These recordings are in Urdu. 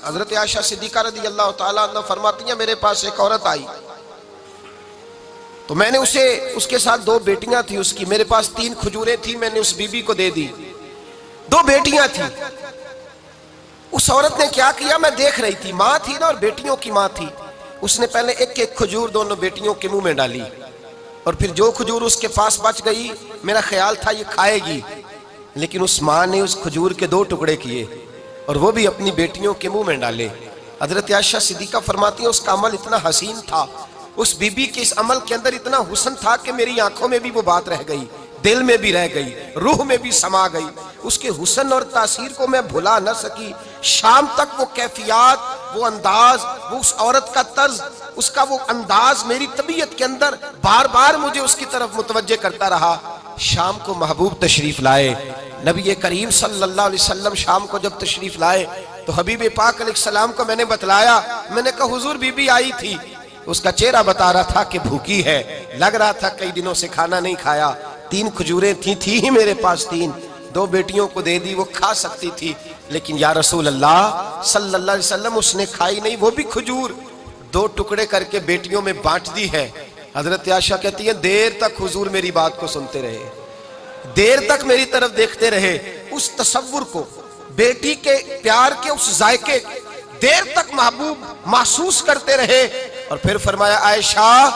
حضرت عائشہ صدیقہ رضی اللہ تعالیٰ عنہ فرماتی ہیں میرے پاس ایک عورت آئی تو میں نے اس کے ساتھ 2 بیٹیاں تھی اس کی، میرے پاس 3 کھجوریں تھی، میں نے اس بی بی کو دے دی، 2 بیٹیاں تھی۔ اس عورت نے کیا کیا، میں دیکھ رہی تھی، ماں تھی نا اور بیٹیوں کی ماں تھی، اس نے پہلے ایک کھجور دونوں بیٹیوں کے منہ میں ڈالی اور پھر جو کھجور اس کے پاس بچ گئی میرا خیال تھا یہ کھائے گی، لیکن اس ماں نے اس کھجور کے 2 ٹکڑے کیے اور وہ بھی اپنی بیٹیوں کے منہ میں ڈالے۔ حضرت عائشہ صدیقہ فرماتی ہیں اس کا عمل اتنا حسین تھا، اس بی بی کے اس عمل کے اندر اتنا حسن تھا کہ میری آنکھوں میں بھی وہ بات رہ گئی، دل میں بھی رہ گئی، روح میں بھی سما گئی، اس کے حسن اور تاثیر کو میں بھلا نہ سکی۔ شام تک وہ کیفیات، وہ انداز، وہ اس عورت کا طرز، اس کا وہ انداز میری طبیعت کے اندر بار بار مجھے اس کی طرف متوجہ کرتا رہا۔ شام کو محبوب تشریف لائے، نبی کریم صلی اللہ علیہ وسلم شام کو جب تشریف لائے تو حبیب پاک علیہ السلام کو میں نے بتلایا، میں نے کہا حضور بی بی آئی تھی، اس کا چہرہ بتا رہا تھا کہ بھوکی ہے، لگ رہا تھا کئی دنوں سے کھانا نہیں کھایا، 3 کھجوریں تھی ہی میرے پاس 3، 2 بیٹیوں کو دے دی، وہ کھا سکتی تھی، لیکن یا رسول اللہ صلی اللہ علیہ وسلم اس نے کھائی نہیں، وہ بھی کھجور 2 ٹکڑے کر کے بیٹیوں میں بانٹ دی ہے۔ حضرت عائشہ کہتی ہیں دیر تک حضور میری بات کو سنتے رہے، دیر تک میری طرف دیکھتے رہے، اس تصور کو، بیٹی کے پیار کے اس ذائقے دیر تک محبوب محسوس کرتے رہے، اور پھر فرمایا عائشہ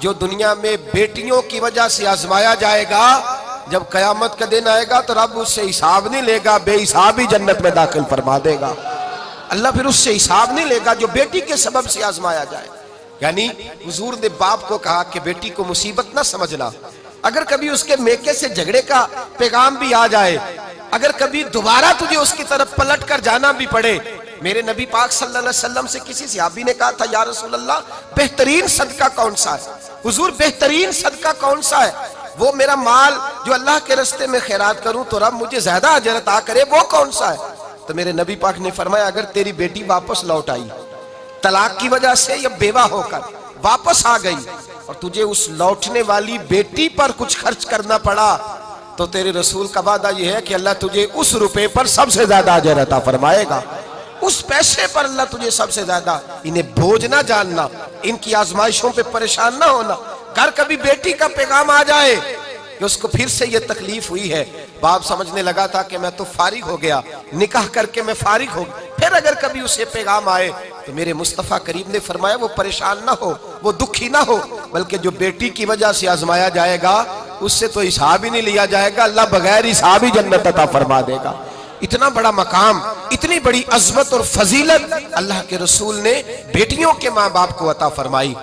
جو دنیا میں بیٹیوں کی وجہ سے آزمایا جائے گا، جب قیامت کا دن آئے گا تو رب اس سے حساب نہیں لے گا، بے حساب ہی جنت میں داخل فرما دے گا۔ اللہ پھر اس سے حساب نہیں لے گا جو بیٹی کے سبب سے آزمایا جائے۔ یعنی حضور نے باپ کو کہا کہ بیٹی کو مصیبت نہ سمجھنا، اگر کبھی اس کے میکے سے جھگڑے کا پیغام بھی آ جائے، اگر کبھی دوبارہ تجھے اس کی طرف پلٹ کر جانا بھی پڑے، میرے نبی پاک صلی اللہ علیہ وسلم سے کسی صحابی نے کہا تھا یا رسول اللہ بہترین صدقہ کون سا ہے؟ حضور بہترین صدقہ کون سا ہے؟ وہ میرا مال جو اللہ کے راستے میں خیرات کروں تو رب مجھے زیادہ اجر عطا کرے، وہ کون سا ہے؟ تو میرے نبی پاک نے فرمایا اگر تیری بیٹی واپس لوٹ آئی طلاق کی وجہ سے یا بیوہ ہو کر واپس آ گئی اور تجھے اس لوٹنے والی بیٹی پر کچھ خرچ کرنا پڑا تو تیرے رسول کا وعدہ یہ ہے کہ اللہ تجھے اس روپے پر سب سے زیادہ اجر عطا فرمائے گا، اس پیسے پر اللہ تجھے سب سے زیادہ۔ انہیں بوجھ نہ جاننا، ان کی آزمائشوں پہ پریشان نہ ہونا۔ گھر کبھی بیٹی کا پیغام آ جائے کہ اس کو پھر سے یہ تکلیف ہوئی ہے، باپ سمجھنے لگا تھا کہ میں تو فارغ ہو گیا، نکاح کر کے میں فارغ ہو گیا، پھر اگر کبھی اسے پیغام آئے تو میرے مصطفیٰ کریم نے فرمایا وہ پریشان نہ ہو، وہ دکھی نہ ہو، بلکہ جو بیٹی کی وجہ سے آزمایا جائے گا اس سے تو حساب ہی نہیں لیا جائے گا، اللہ بغیر حساب ہی جنت عطا فرما دے گا۔ اتنا بڑا مقام، اتنی بڑی عظمت اور فضیلت اللہ کے رسول نے بیٹیوں کے ماں باپ کو عطا فرمائی۔